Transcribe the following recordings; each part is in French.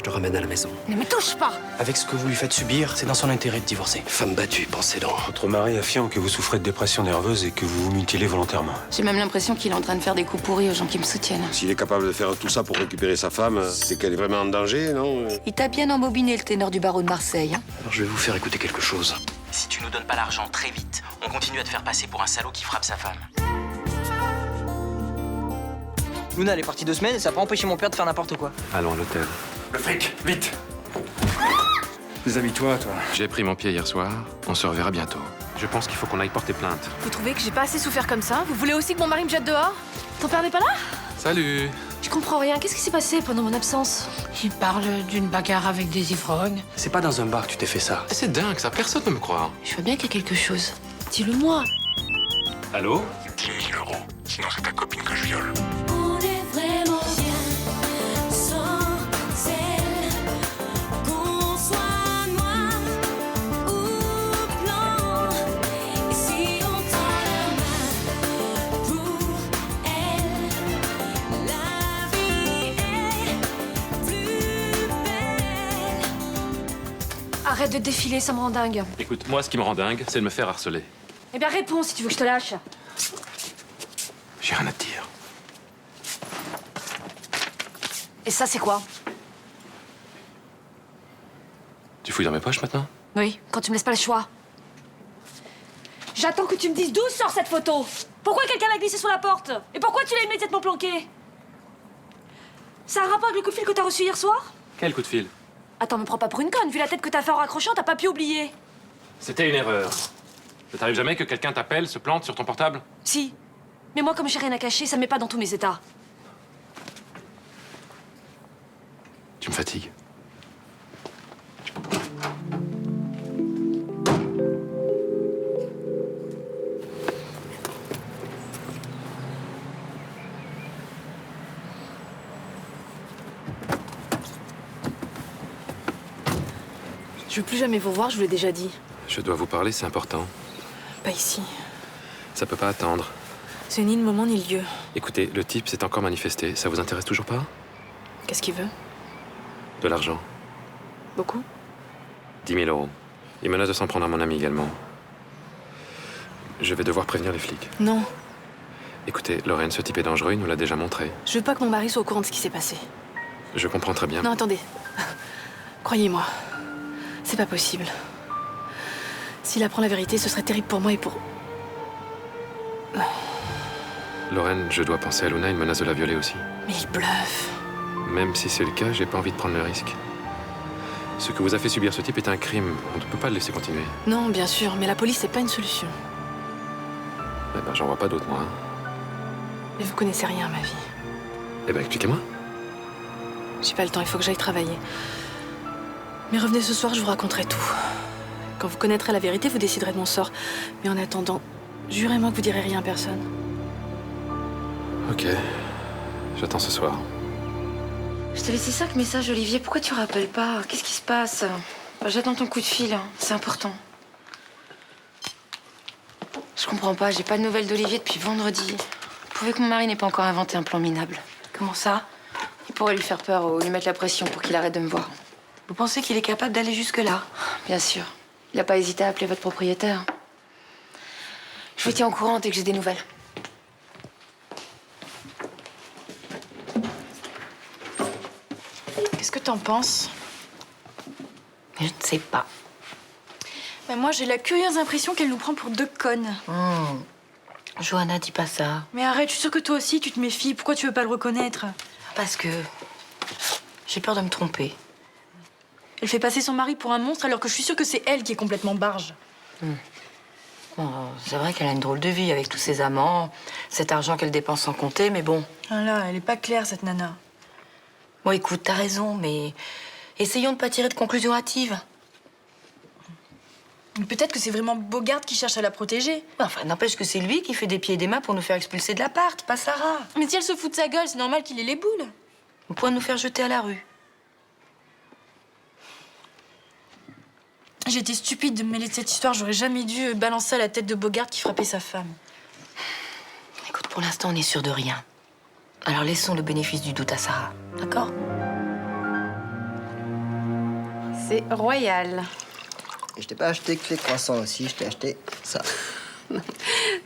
Je te ramène à la maison. Ne me touche pas! Avec ce que vous lui faites subir, c'est dans son intérêt de divorcer. Femme battue, pensez donc. Votre mari affirme que vous souffrez de dépression nerveuse et que vous vous mutilez volontairement. J'ai même l'impression qu'il est en train de faire des coups pourris aux gens qui me soutiennent. S'il est capable de faire tout ça pour récupérer sa femme, c'est qu'elle est vraiment en danger, non? Il t'a bien embobiné, le ténor du barreau de Marseille. Hein. Alors je vais vous faire écouter quelque chose. Si tu nous donnes pas l'argent très vite, on continue à te faire passer pour un salaud qui frappe sa femme. Luna, elle est partie 2 semaines et ça n'a pas empêché mon père de faire n'importe quoi. Allons à l'hôtel. Le fric, vite! Déshabille-toi, toi. J'ai pris mon pied hier soir, on se reverra bientôt. Je pense qu'il faut qu'on aille porter plainte. Vous trouvez que j'ai pas assez souffert comme ça? Vous voulez aussi que mon mari me jette dehors? Ton père n'est pas là? Salut! Je comprends rien. Qu'est-ce qui s'est passé pendant mon absence? Il parle d'une bagarre avec des ivrognes. C'est pas dans un bar que tu t'es fait ça. C'est dingue ça, personne ne me croit. Je vois bien qu'il y a quelque chose. Dis-le-moi. Allô? Dis 1000 euros, sinon c'est ta copine que je viole. On est vraiment bien sans elle. Qu'on soit noir ou blanc. Et si on tend la main pour elle, la vie est plus belle. Arrête de défiler, ça me rend dingue. Écoute, moi ce qui me rend dingue, c'est de me faire harceler. Eh bien, réponds si tu veux que je te lâche. J'ai rien à te dire. Et ça, c'est quoi? Tu fouilles dans mes poches maintenant? Oui, quand tu me laisses pas le choix. J'attends que tu me dises d'où sort cette photo. Pourquoi quelqu'un l'a glissée sous la porte? Et pourquoi tu l'as immédiatement planquée? Ça a un rapport avec le coup de fil que t'as reçu hier soir? Quel coup de fil? Attends, me prends pas pour une conne. Vu la tête que t'as fait en raccrochant, t'as pas pu oublier. C'était une erreur. Ça t'arrive jamais que quelqu'un t'appelle, se plante sur ton portable? Si. Mais moi, comme j'ai rien à cacher, ça me met pas dans tous mes états. Tu me fatigues. Je veux plus jamais vous voir, je vous l'ai déjà dit. Je dois vous parler, c'est important. Pas ici. Ça peut pas attendre. C'est ni le moment ni le lieu. Écoutez, le type s'est encore manifesté. Ça vous intéresse toujours pas? Qu'est-ce qu'il veut? De l'argent. Beaucoup? 10 000 euros. Il menace de s'en prendre à mon ami également. Je vais devoir prévenir les flics. Non. Écoutez, Lorraine, ce type est dangereux, il nous l'a déjà montré. Je veux pas que mon mari soit au courant de ce qui s'est passé. Je comprends très bien. Non, attendez. Croyez-moi. C'est pas possible. S'il apprend la vérité, ce serait terrible pour moi et pour... Lorraine, je dois penser à Luna, il menace de la violer aussi. Mais il bluffe. Même si c'est le cas, j'ai pas envie de prendre le risque. Ce que vous a fait subir ce type est un crime. On ne peut pas le laisser continuer. Non, bien sûr, mais la police, c'est pas une solution. Eh ben, j'en vois pas d'autre, moi. Hein. Mais vous connaissez rien à ma vie. Eh ben, expliquez-moi. J'ai pas le temps, il faut que j'aille travailler. Mais revenez ce soir, je vous raconterai tout. Quand vous connaîtrez la vérité, vous déciderez de mon sort. Mais en attendant, jurez-moi que vous direz rien à personne. Ok. J'attends ce soir. Je t'ai laissé 5 messages, Olivier. Pourquoi tu rappelles pas? Qu'est-ce qui se passe? J'attends ton coup de fil. Hein. C'est important. Je comprends pas. J'ai pas de nouvelles d'Olivier depuis vendredi. Prouvez que mon mari n'ait pas encore inventé un plan minable. Comment ça? Il pourrait lui faire peur ou lui mettre la pression pour qu'il arrête de me voir. Vous pensez qu'il est capable d'aller jusque-là? Bien sûr. Il n'a pas hésité à appeler votre propriétaire. Je vous tiens au courant dès que j'ai des nouvelles. Qu'est-ce que t'en penses? Je ne sais pas. Ben moi, j'ai la curieuse impression qu'elle nous prend pour 2 connes. Johanna, dis pas ça. Mais arrête, je suis sûre que toi aussi, tu te méfies. Pourquoi tu veux pas le reconnaître? Parce que j'ai peur de me tromper. Elle fait passer son mari pour un monstre alors que je suis sûre que c'est elle qui est complètement barge. Bon, c'est vrai qu'elle a une drôle de vie avec tous ses amants, cet argent qu'elle dépense sans compter, mais bon. Ah là, elle est pas claire, cette nana. Bon, écoute, t'as raison, mais essayons de pas tirer de conclusions hâtives. Peut-être que c'est vraiment Bogart qui cherche à la protéger. Enfin, n'empêche que c'est lui qui fait des pieds et des mains pour nous faire expulser de l'appart, pas Sarah. Mais si elle se fout de sa gueule, c'est normal qu'il ait les boules. Au point de nous faire jeter à la rue. J'ai été stupide de me mêler de cette histoire. J'aurais jamais dû balancer à la tête de Bogart qui frappait sa femme. Écoute, pour l'instant, on est sûr de rien. Alors laissons le bénéfice du doute à Sarah, d'accord? C'est royal. Et je t'ai pas acheté que les croissants aussi, je t'ai acheté ça.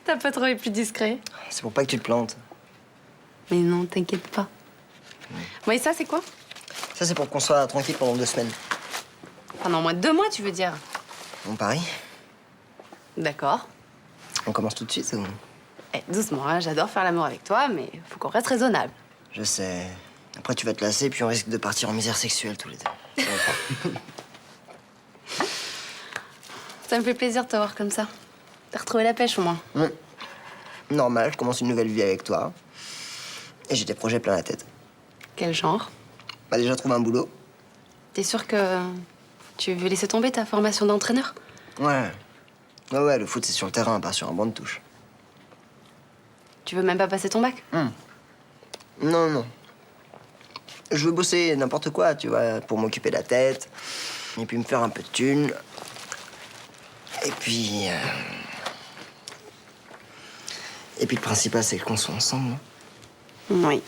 T'as pas trouvé plus discret? C'est pour pas que tu te plantes. Mais non, t'inquiète pas. Bon, et ça, c'est quoi? Ça, c'est pour qu'on soit tranquille pendant 2 semaines. Pendant au moins 2 mois, tu veux dire? On parie? D'accord. On commence tout de suite ou... Eh, doucement, hein, j'adore faire l'amour avec toi, mais faut qu'on reste raisonnable. Je sais. Après, tu vas te lasser, puis on risque de partir en misère sexuelle tous les deux. Ça me fait plaisir de te voir comme ça. T'as retrouvé la pêche au moins. Normal, je commence une nouvelle vie avec toi. Et j'ai des projets plein la tête. Quel genre? Bah déjà, trouver un boulot. T'es sûr que tu veux laisser tomber ta formation d'entraîneur? Ouais. Ouais, le foot, c'est sur le terrain, pas sur un banc de touche. Tu veux même pas passer ton bac? Non, non. Je veux bosser n'importe quoi, tu vois, pour m'occuper de la tête, et puis me faire un peu de thunes. Et puis... Et puis le principal, c'est qu'on soit ensemble, non? Oui.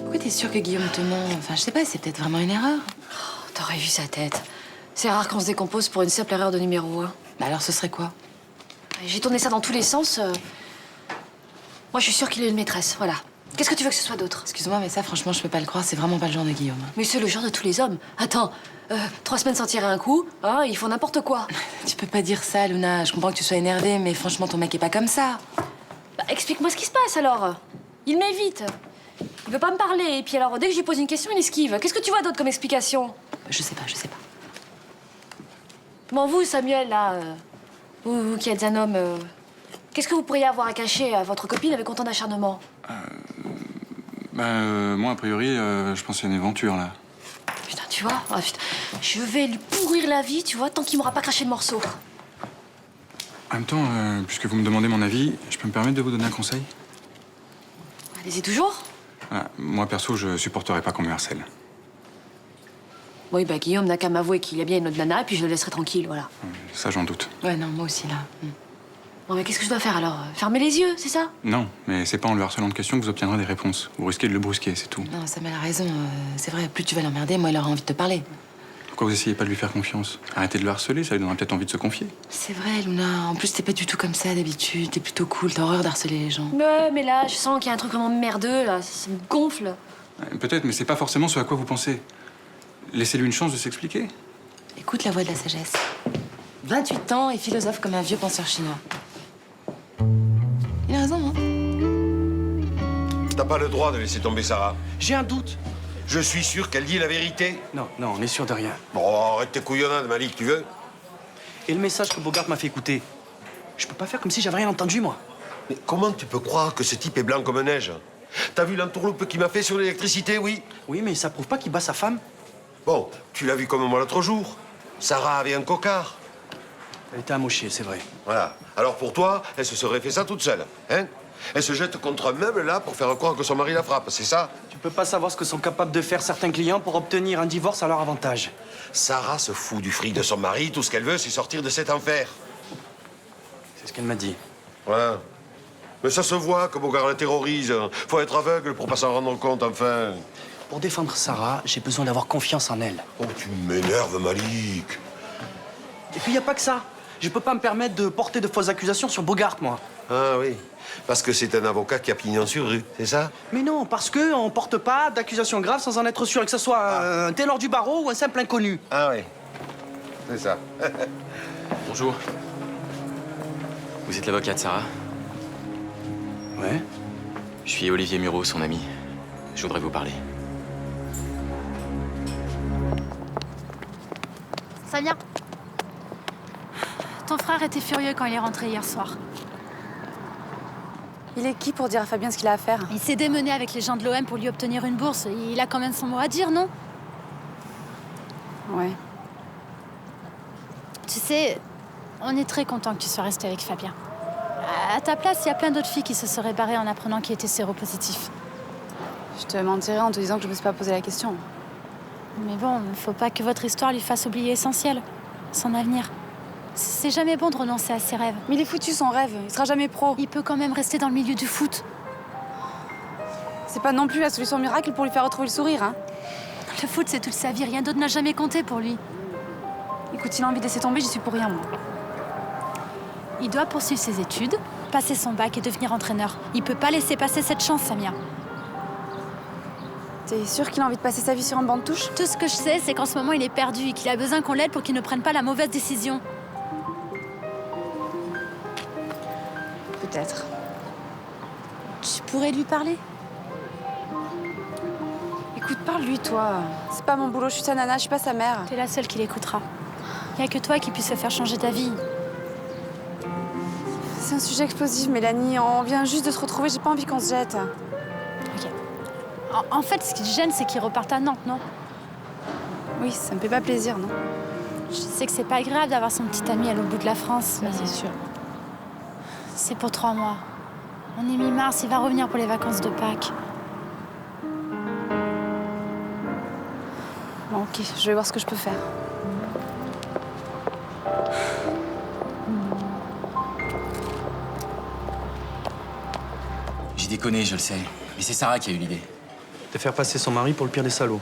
Pourquoi t'es sûr que Guillaume te ment? Enfin, je sais pas, c'est peut-être vraiment une erreur. Oh, t'aurais vu sa tête. C'est rare qu'on se décompose pour une simple erreur de numéro 1. Bah alors, ce serait quoi? J'ai tourné ça dans tous les sens. Moi, je suis sûre qu'il a une maîtresse, voilà. Qu'est-ce que tu veux que ce soit d'autre? Excuse-moi, mais ça, franchement, je peux pas le croire. C'est vraiment pas le genre de Guillaume. Mais c'est le genre de tous les hommes. Attends, 3 semaines sans tirer un coup, hein, ils font n'importe quoi. Tu peux pas dire ça, Luna. Je comprends que tu sois énervée, mais franchement, ton mec est pas comme ça. Bah, explique-moi ce qui se passe, alors. Il m'évite. Il veut pas me parler. Et puis alors, dès que je lui pose une question, il esquive. Qu'est-ce que tu vois d'autre comme explication? Je sais pas. Bon, vous, Samuel, là, vous qui êtes un homme, qu'est-ce que vous pourriez avoir à cacher à votre copine avec autant d'acharnement? Moi, a priori, je pense qu'il y a une aventure, là. Putain, tu vois? Ah, putain. Je vais lui pourrir la vie, tu vois, tant qu'il m'aura pas craché le morceau. En même temps, puisque vous me demandez mon avis, je peux me permettre de vous donner un conseil? Allez-y toujours. Voilà, moi, perso, je supporterais pas qu'on me harcèle. Oui, bah Guillaume n'a qu'à m'avouer qu'il a bien une autre nana, et puis je le laisserai tranquille, voilà. Ça, j'en doute. Ouais, non, moi aussi, là. Bon, mais qu'est-ce que je dois faire, alors? Fermer les yeux, c'est ça? Non, mais c'est pas en le harcelant de questions que vous obtiendrez des réponses. Vous risquez de le brusquer, c'est tout. Non, Samuel a raison. C'est vrai, plus tu vas l'emmerder, moins il aura envie de te parler. Pourquoi vous essayez pas de lui faire confiance? Arrêtez de le harceler, ça lui donnera peut-être envie de se confier. C'est vrai, Luna. En plus, t'es pas du tout comme ça d'habitude. T'es plutôt cool. T'as horreur d'harceler les gens. Ouais, mais là, je sens qu'il y a un truc vraiment merdeux, là. Ça me gonfle. Peut-être, mais c'est pas forcément ce à quoi vous pensez. Laissez-lui une chance de s'expliquer. Écoute la voix de la sagesse. 28 ans et philosophe comme un vieux penseur chinois. Il a raison, hein? T'as pas le droit de laisser tomber Sarah. J'ai un doute. Je suis sûr qu'elle dit la vérité. Non, on est sûr de rien. Bon, arrête tes couillonnades, Malik, tu veux? Et le message que Bogart m'a fait écouter, je peux pas faire comme si j'avais rien entendu, moi. Mais comment tu peux croire que ce type est blanc comme neige? T'as vu l'entourloupe qu'il m'a fait sur l'électricité, oui? Oui, mais ça prouve pas qu'il bat sa femme. Bon, tu l'as vu comme moi l'autre jour. Sarah avait un cocard. Elle était amochée, c'est vrai. Voilà. Alors pour toi, elle se serait fait ça toute seule, hein? Elle se jette contre un meuble, là, pour faire croire que son mari la frappe, c'est ça? Tu peux pas savoir ce que sont capables de faire certains clients pour obtenir un divorce à leur avantage. Sarah se fout du fric de son mari, tout ce qu'elle veut, c'est sortir de cet enfer. C'est ce qu'elle m'a dit. Ouais. Mais ça se voit que Bogart la terrorise. Faut être aveugle pour pas s'en rendre compte, enfin. Pour défendre Sarah, j'ai besoin d'avoir confiance en elle. Oh, tu m'énerves, Malik. Et puis, y a pas que ça. Je peux pas me permettre de porter de fausses accusations sur Bogart, moi. Ah oui, parce que c'est un avocat qui a pignon sur rue, c'est ça? Mais non, parce que on porte pas d'accusations graves sans en être sûr, que ce soit un ténor du barreau ou un simple inconnu. Ah oui, c'est ça. Bonjour. Vous êtes l'avocat de Sarah? Ouais. Je suis Olivier Muro, son ami. Je voudrais vous parler. Ça vient. Ton frère était furieux quand il est rentré hier soir. Il est qui pour dire à Fabien ce qu'il a à faire? Il s'est démené avec les gens de l'OM pour lui obtenir une bourse. Il a quand même son mot à dire, non? Ouais. Tu sais, on est très content que tu sois resté avec Fabien. À ta place, il y a plein d'autres filles qui se seraient barrées en apprenant qu'il était séropositif. Je te mentirais en te disant que je me suis pas posé la question. Mais bon, faut pas que votre histoire lui fasse oublier l'essentiel, son avenir. C'est jamais bon de renoncer à ses rêves. Mais il est foutu son rêve, il sera jamais pro. Il peut quand même rester dans le milieu du foot. C'est pas non plus la solution miracle pour lui faire retrouver le sourire, hein. Le foot, c'est toute sa vie. Rien d'autre n'a jamais compté pour lui. Écoute, s'il a envie de laisser tomber, j'y suis pour rien, moi. Il doit poursuivre ses études, passer son bac et devenir entraîneur. Il peut pas laisser passer cette chance, Samia. T'es sûre qu'il a envie de passer sa vie sur un banc de touche? Tout ce que je sais, c'est qu'en ce moment, il est perdu et qu'il a besoin qu'on l'aide pour qu'il ne prenne pas la mauvaise décision. Peut-être. Tu pourrais lui parler? Écoute, parle-lui, toi. C'est pas mon boulot, je suis sa nana, je suis pas sa mère. T'es la seule qui l'écoutera. Il y a que toi qui puisse se faire changer d'avis. C'est un sujet explosif, Mélanie. On vient juste de se retrouver, j'ai pas envie qu'on se jette. Ok. En fait, ce qui te gêne, c'est qu'il reparte à Nantes, non? Oui, ça me fait pas plaisir, non? Je sais que c'est pas agréable d'avoir son petit ami à l'autre bout de la France, mais c'est sûr. c'est pour 3 mois. On est mi-mars, il va revenir pour les vacances de Pâques. Bon, ok, je vais voir ce que je peux faire. J'ai déconné, je le sais. Mais c'est Sarah qui a eu l'idée. De faire passer son mari pour le pire des salauds.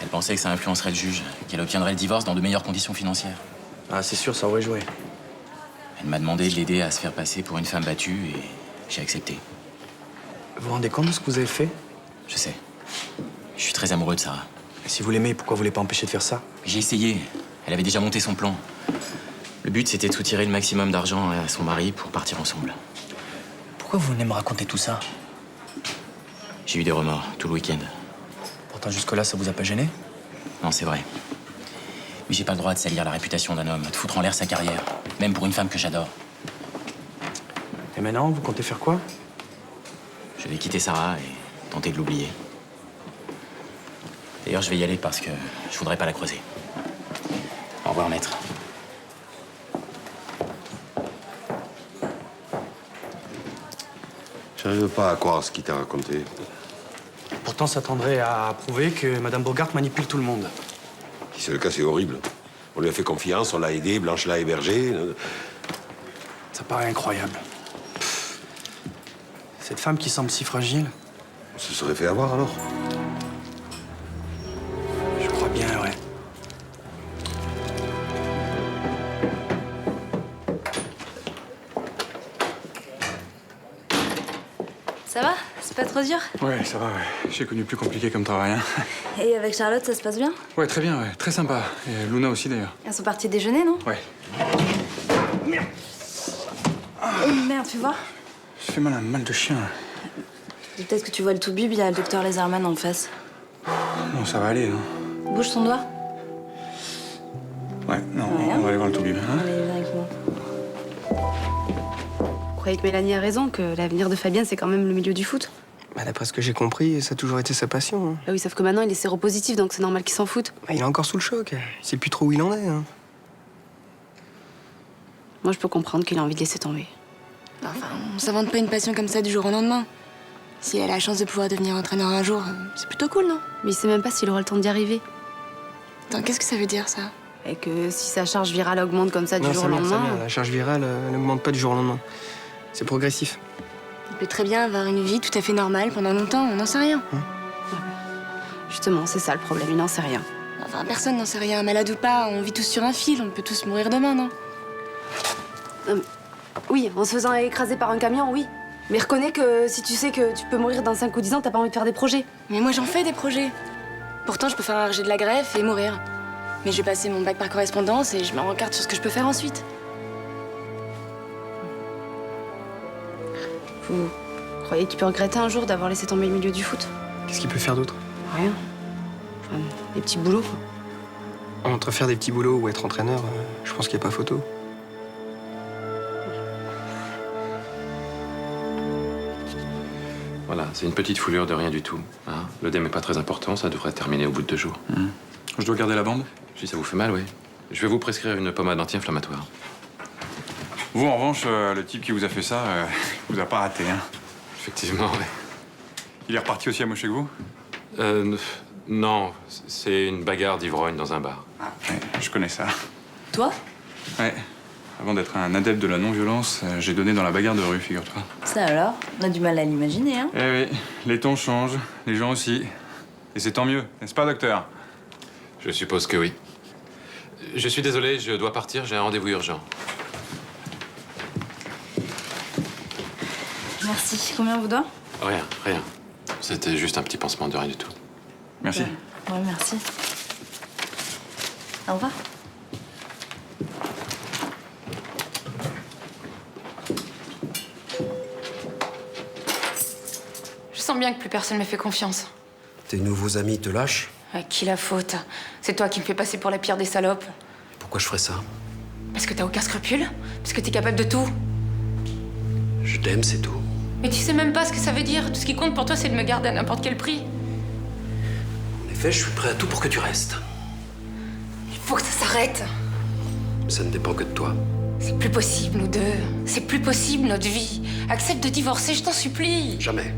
Elle pensait que ça influencerait le juge, qu'elle obtiendrait le divorce dans de meilleures conditions financières. Ah, c'est sûr, ça aurait joué. Elle m'a demandé de l'aider à se faire passer pour une femme battue et j'ai accepté. Vous vous rendez compte de ce que vous avez fait? Je sais. Je suis très amoureux de Sarah. Et si vous l'aimez, pourquoi vous l'avez pas empêché de faire ça? J'ai essayé. Elle avait déjà monté son plan. Le but, c'était de soutirer le maximum d'argent à son mari pour partir ensemble. Pourquoi vous venez me raconter tout ça? J'ai eu des remords tout le week-end. Pourtant, jusque-là, ça vous a pas gêné? Non, c'est vrai. Mais j'ai pas le droit de salir la réputation d'un homme, de foutre en l'air sa carrière, même pour une femme que j'adore. Et maintenant, vous comptez faire quoi? Je vais quitter Sarah et tenter de l'oublier. D'ailleurs, je vais y aller parce que je voudrais pas la creuser. Au revoir, maître. J'arrive pas à croire ce qu'il t'a raconté. Pourtant, ça tendrait à prouver que Madame Bogart manipule tout le monde. Si c'est le cas, c'est horrible. On lui a fait confiance, on l'a aidé, Blanche l'a hébergé. Ça paraît incroyable. Cette femme qui semble si fragile. On se serait fait avoir alors. Je crois bien, ouais. Ça va? C'est pas trop dur? Ouais, ça va, ouais. J'ai connu plus compliqué comme travail, hein. Et avec Charlotte, ça se passe bien? Ouais, très bien, ouais. Très sympa. Et Luna aussi, d'ailleurs. Elles sont parties déjeuner, non? Ouais. Oh merde, tu vois? Je fais mal à un mal de chien. Peut-être que tu vois le tout-bib, il y a le docteur Laserman en face. Non, ça va aller, hein. Bouge ton doigt. Ouais, non, Ouais, on va aller voir le toubib, hein. Allez, viens avec moi. Vous croyez que Mélanie a raison, que l'avenir de Fabien, c'est quand même le milieu du foot? Bah, d'après ce que j'ai compris, ça a toujours été sa passion. Hein. Ah oui, sauf que maintenant, il est séropositif, donc c'est normal qu'il s'en foute. Bah, il est encore sous le choc. Il sait plus trop où il en est. Hein. Moi, je peux comprendre qu'il a envie de laisser tomber. Enfin, on s'invente pas une passion comme ça du jour au lendemain. Si elle a la chance de pouvoir devenir entraîneur un jour, c'est plutôt cool, non? Mais il sait même pas s'il aura le temps d'y arriver. Attends, qu'est-ce que ça veut dire, ça? Et que si sa charge virale augmente comme ça du jour au lendemain... La charge virale, elle n'augmente pas du jour au lendemain. C'est progressif. Il peut très bien avoir une vie tout à fait normale pendant longtemps, on n'en sait rien. Justement, c'est ça le problème, il n'en sait rien. Enfin, personne n'en sait rien, malade ou pas, on vit tous sur un fil, on peut tous mourir demain, non? Oui, en se faisant écraser par un camion, oui. Mais reconnais que si tu sais que tu peux mourir dans 5 ou 10 ans, t'as pas envie de faire des projets. Mais moi, j'en fais des projets. Pourtant, je peux faire un rejet de la greffe et mourir. Mais je vais passer mon bac par correspondance et je me rends carte sur ce que je peux faire ensuite. Vous croyez qu'il peut regretter un jour d'avoir laissé tomber le milieu du foot? Qu'est-ce qu'il peut faire d'autre? Rien. Enfin, des petits boulots, quoi. Entre faire des petits boulots ou être entraîneur, je pense qu'il n'y a pas photo. Voilà, c'est une petite foulure de rien du tout. Hein. L'œdème n'est pas très important, ça devrait terminer au bout de 2 jours. Je dois garder la bande? Si ça vous fait mal, oui. Je vais vous prescrire une pommade anti-inflammatoire. Vous, en revanche, le type qui vous a fait ça, vous a pas raté, hein. Effectivement, oui. Il est reparti aussi amoché que vous? Non, c'est une bagarre d'ivrogne dans un bar. Ah, ouais, je connais ça. Toi? Ouais. Avant d'être un adepte de la non-violence, j'ai donné dans la bagarre de rue, figure-toi. Ça alors? On a du mal à l'imaginer, hein? Eh oui, les temps changent, les gens aussi. Et c'est tant mieux, n'est-ce pas, docteur? Je suppose que oui. Je suis désolé, je dois partir, j'ai un rendez-vous urgent. Merci. Combien on vous doit? Rien, rien. C'était juste un petit pansement de rien du tout. Merci. Ouais, merci. Au revoir. Je sens bien que plus personne me fait confiance. Tes nouveaux amis te lâchent? À qui la faute? C'est toi qui me fais passer pour la pire des salopes. Pourquoi je ferais ça? Parce que t'as aucun scrupule? Parce que t'es capable de tout? Je t'aime, c'est tout. Mais tu sais même pas ce que ça veut dire. Tout ce qui compte pour toi, c'est de me garder à n'importe quel prix. En effet, je suis prêt à tout pour que tu restes. Il faut que ça s'arrête. Ça ne dépend que de toi. C'est plus possible, nous deux. C'est plus possible, notre vie. Accepte de divorcer, je t'en supplie. Jamais.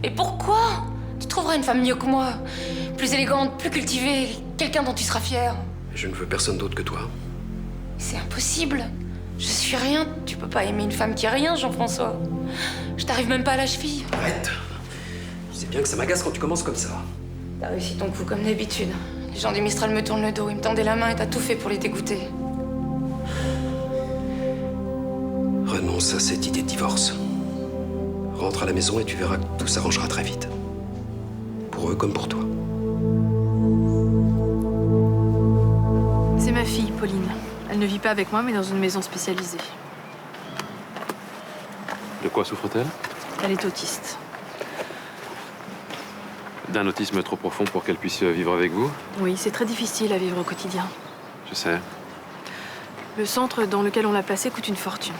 Mais pourquoi? Tu trouveras une femme mieux que moi. Plus élégante, plus cultivée. Quelqu'un dont tu seras fier. Je ne veux personne d'autre que toi. C'est impossible. Je suis rien. Tu peux pas aimer une femme qui est rien, Jean-François. Je t'arrive même pas à la cheville. Arrête. Tu sais bien que ça m'agace quand tu commences comme ça. T'as réussi ton coup comme d'habitude. Les gens du Mistral me tournent le dos. Ils me tendaient la main et t'as tout fait pour les dégoûter. Renonce à cette idée de divorce. Rentre à la maison et tu verras que tout s'arrangera très vite. Pour eux comme pour toi. C'est ma fille, Pauline. Elle ne vit pas avec moi, mais dans une maison spécialisée. De quoi souffre-t-elle? Elle est autiste. D'un autisme trop profond pour qu'elle puisse vivre avec vous? Oui, c'est très difficile à vivre au quotidien. Je sais. Le centre dans lequel on l'a placée coûte une fortune.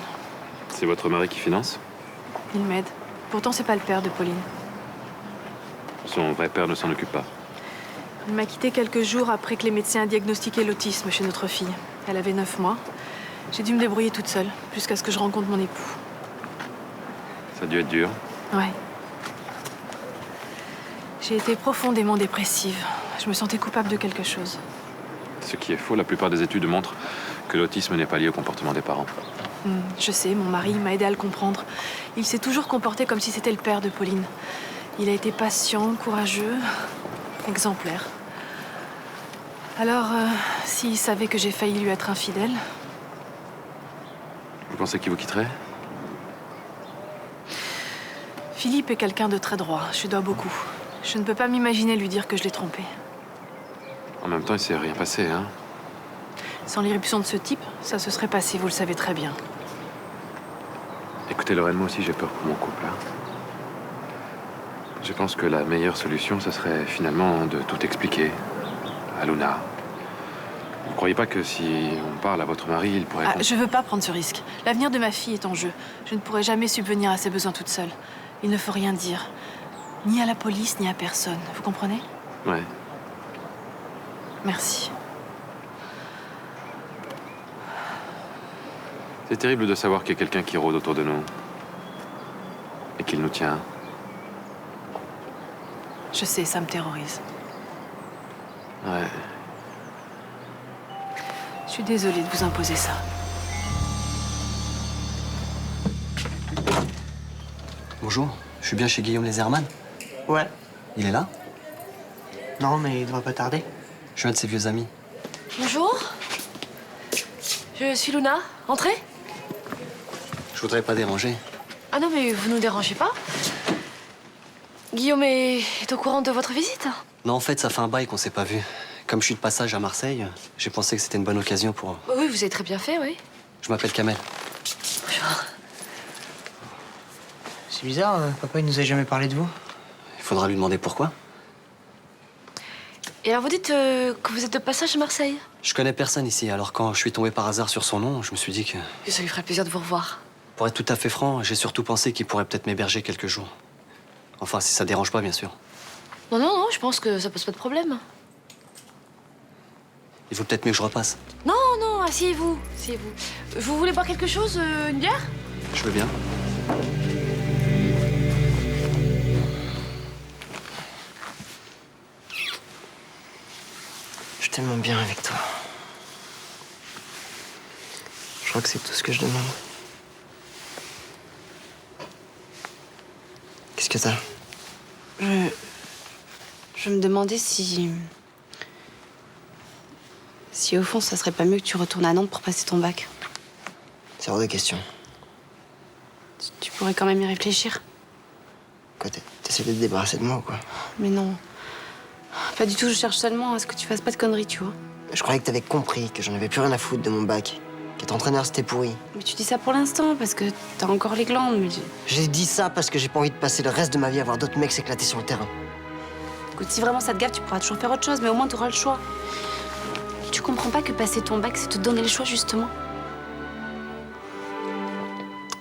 C'est votre mari qui finance? Il m'aide. Pourtant, c'est pas le père de Pauline. Son vrai père ne s'en occupe pas. Il m'a quitté quelques jours après que les médecins aient diagnostiqué l'autisme chez notre fille. Elle avait 9 mois. J'ai dû me débrouiller toute seule, jusqu'à ce que je rencontre mon époux. Ça a dû être dur. Ouais. J'ai été profondément dépressive. Je me sentais coupable de quelque chose. Ce qui est faux, la plupart des études montrent que l'autisme n'est pas lié au comportement des parents. Je sais, mon mari m'a aidé à le comprendre. Il s'est toujours comporté comme si c'était le père de Pauline. Il a été patient, courageux, exemplaire. Alors, s'il savait que j'ai failli lui être infidèle... Vous pensez qu'il vous quitterait? Philippe est quelqu'un de très droit. Je lui dois beaucoup. Je ne peux pas m'imaginer lui dire que je l'ai trompé. En même temps, il s'est rien passé, hein? Sans l'irruption de ce type, ça se serait passé, vous le savez très bien. Écoutez, Lorraine, moi aussi j'ai peur pour mon couple. Hein. Je pense que la meilleure solution, ce serait finalement de tout expliquer à Luna. Vous ne croyez pas que si on parle à votre mari, il pourrait... Je veux pas prendre ce risque. L'avenir de ma fille est en jeu. Je ne pourrai jamais subvenir à ses besoins toute seule. Il ne faut rien dire. Ni à la police, ni à personne. Vous comprenez? Ouais. Merci. C'est terrible de savoir qu'il y a quelqu'un qui rôde autour de nous. Et qu'il nous tient. Je sais, ça me terrorise. Ouais. Je suis désolée de vous imposer ça. Bonjour, je suis bien chez Guillaume Lézerman. Ouais. Il est là? Non, mais il devrait pas tarder. Je suis un de ses vieux amis. Bonjour. Je suis Luna. Entrez. Je voudrais pas déranger. Ah non, mais vous nous dérangez pas. Guillaume est au courant de votre visite? Non, en fait, ça fait un bail qu'on s'est pas vu. Comme je suis de passage à Marseille, j'ai pensé que c'était une bonne occasion pour... Oui, vous avez très bien fait, oui. Je m'appelle Kamel. Bonjour. C'est bizarre, papa il nous a jamais parlé de vous. Il faudra lui demander pourquoi. Et alors vous dites que vous êtes de passage à Marseille? Je connais personne ici, alors quand je suis tombé par hasard sur son nom, je me suis dit que... Et ça lui ferait plaisir de vous revoir. Pour être tout à fait franc, j'ai surtout pensé qu'il pourrait peut-être m'héberger quelques jours. Enfin, si ça dérange pas, bien sûr. Non, non, non, je pense que ça pose pas de problème. Il vaut peut-être mieux que je repasse. Non, non, asseyez-vous, asseyez-vous. Vous voulez boire quelque chose, une bière? Je veux bien. Je suis tellement bien avec toi. Je crois que c'est tout ce que je demande. Qu'est-ce que t'as? Je me demandais si au fond, ça serait pas mieux que tu retournes à Nantes pour passer ton bac. C'est hors de question. Tu pourrais quand même y réfléchir. Quoi, t'essaies de te débarrasser de moi ou quoi? Mais non. Pas du tout, je cherche seulement à ce que tu fasses pas de conneries, tu vois. Je croyais que t'avais compris que j'en avais plus rien à foutre de mon bac. Qu'être entraîneur, c'était pourri. Mais tu dis ça pour l'instant, parce que t'as encore les glandes, mais... J'ai dit ça parce que j'ai pas envie de passer le reste de ma vie à voir d'autres mecs s'éclater sur le terrain. Écoute, si vraiment ça te gave, tu pourras toujours faire autre chose, mais au moins t'auras le choix. Tu comprends pas que passer ton bac, c'est te donner le choix, justement?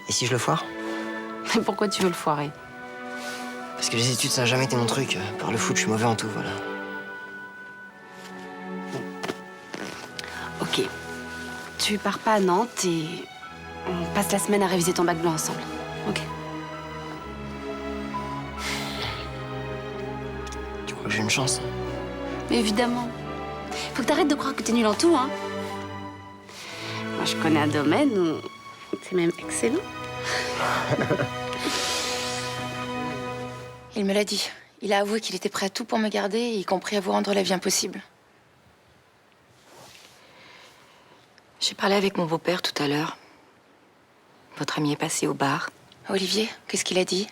Et si je le foire? Mais pourquoi tu veux le foirer? Parce que les études, ça a jamais été mon truc. Par le foot, je suis mauvais en tout, voilà. Ok. Tu pars pas à Nantes et on passe la semaine à réviser ton bac blanc ensemble. Ok? Tu crois que j'ai une chance? Mais évidemment. Faut que t'arrêtes de croire que t'es nul en tout, hein. Moi, je connais un domaine où t'es même excellent. Il me l'a dit. Il a avoué qu'il était prêt à tout pour me garder, y compris à vous rendre la vie impossible. J'ai parlé avec mon beau-père tout à l'heure. Votre ami est passé au bar. Olivier, qu'est-ce qu'il a dit?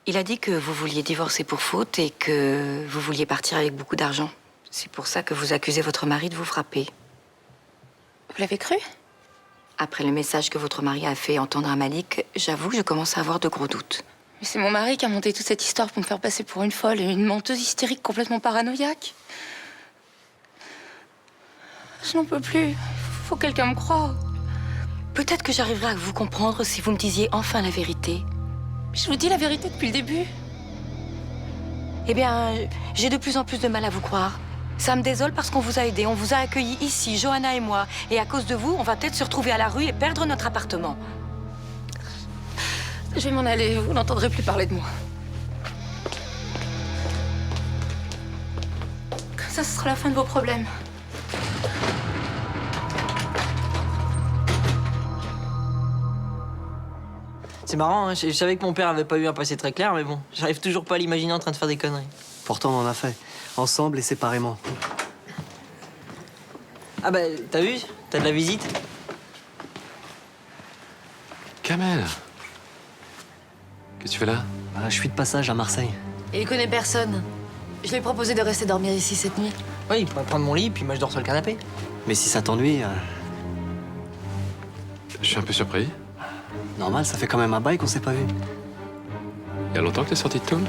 Il a dit que vous vouliez divorcer pour faute et que vous vouliez partir avec beaucoup d'argent. C'est pour ça que vous accusez votre mari de vous frapper. Vous l'avez cru? Après le message que votre mari a fait entendre à Malik, j'avoue que je commence à avoir de gros doutes. Mais c'est mon mari qui a monté toute cette histoire pour me faire passer pour une folle et une menteuse hystérique complètement paranoïaque. Je n'en peux plus. Faut que quelqu'un me croie. Peut-être que j'arriverai à vous comprendre si vous me disiez enfin la vérité. Je vous dis la vérité depuis le début. Eh bien, j'ai de plus en plus de mal à vous croire. Ça me désole parce qu'on vous a aidé, on vous a accueillis ici, Johanna et moi. Et à cause de vous, on va peut-être se retrouver à la rue et perdre notre appartement. Je vais m'en aller, vous n'entendrez plus parler de moi. Comme ça, ce sera la fin de vos problèmes. C'est marrant, hein, je savais que mon père avait pas eu un passé très clair, mais bon, j'arrive toujours pas à l'imaginer en train de faire des conneries. Pourtant, on en a fait. Ensemble et séparément. Ah bah, t'as vu? T'as de la visite? Kamel, qu'est-ce que tu fais là? Je suis de passage à Marseille. Et il connaît personne. Je lui ai proposé de rester dormir ici cette nuit. Oui, il pourrait prendre mon lit, puis moi je dors sur le canapé. Mais si ça t'ennuie, Je suis un peu surpris. normal, ça fait quand même un bail qu'on s'est pas vu. Il y a longtemps que t'es sorti de Toul?